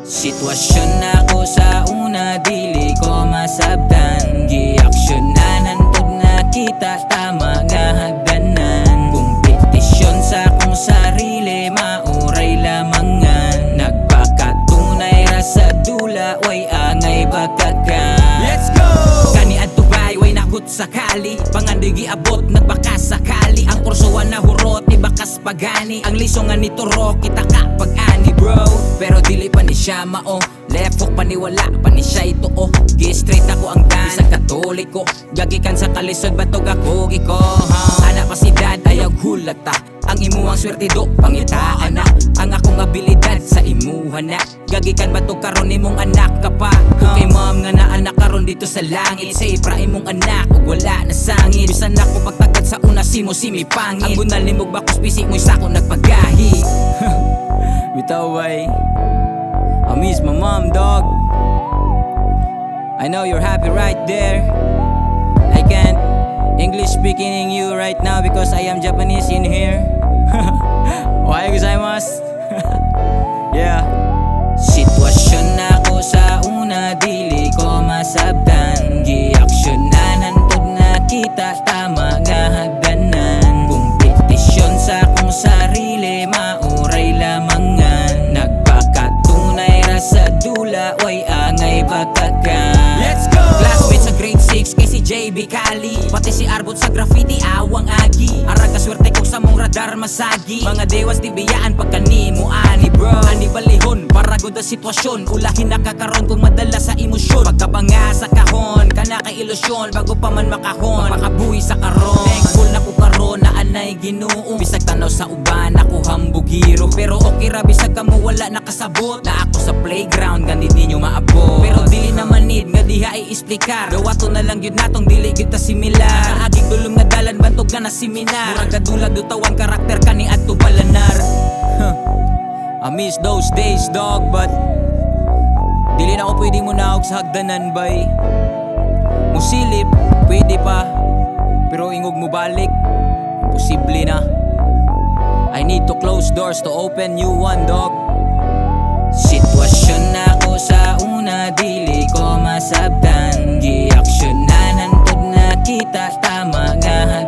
Sitwasyon na ako sa una, dili ko masabtan. Gi-aksyonan antod nakita tama nga hagdanan. Kompetisyon sa akong sarili, mauray lamangan. Nagpakatunay ra sa dula, way angay pagkakan. Let's go! Kani adto bay, way nagut sakali. Pangandoy giabot, nagbakas sakali. Ang kursuan na hurot, ibakas pagani. Ang lisongan ni Turo, kita ka pag-ani bro. Pero dili pa ni siya mao, left hook paniwala pa ni siya ito oh. Gi-straight ako ang dan, isang katoliko. Gagikan sa kalisod, batog ako giko Anak pa si dad, ayaw hulata. Ang imuang swerte do, pangitaan na. Ang akong abilidad sa imuha na. Gagikan batog karon imong anak ka pa. Kung kay mom nga na anak karon dito sa langit. Say pra imong anak, ug wala na sangit. Bisan ako pagtagad sa una, simo simi pangit. Ang bunal nimog bakos pisik mo'y sako nagpagahi. Bitaw bay, I miss my mom, dog. I know you're happy right there. I can't English speaking you right now because I am Japanese in here. Ohayou gozaimasu. Yeah. Sitwasyon na ako sa una, dili ko masabtan. Gi-aksyonan antod nakita tama nga hagdanan. Kompetisyon sa akong sarili, mauray lamangan. Nagpakatunay ra sa dula, way angay pagkakan. Let's go! Classmate sa grade 6 kay si JB Kali, pati si Arbot sa graffiti awang agi. Arag kaswerte ko sa mong radar masagi. Mga dewas di biyaan pagkanimo ani bro. Ani balihon para gud ang sitwasyon, ulahin nakakaron kung madala sa emosyon. Pagkabanga sa kahon, kana kay ilusyon bago pa man makahon. Mapakabuhi sa karon, thankful na ko karon na anay Ginoo. Bisag tanaw sa uban ako hambog hero, pero okay ra bisag kamo wala nakasabot. Na ako sa playground ganit ninyo maabot. Pero dili naman need nga diha i-explicar. Gawato na lang yun natong dili gyud ta similar. Kaagig dulong nga dalan bantog ka na seminar. Murag kadula dutawan karakter kani adto balanar. I miss those days dog, but dili na ako pwede mo naog sa hagdanan bay. Musilip, pwede pa, pero ingog mo balik, imposible na. I need to close doors to open new one dog. Sitwasyon na ako sa una, dili ko masabtan. Gi-aksyonan antod nakita tama nga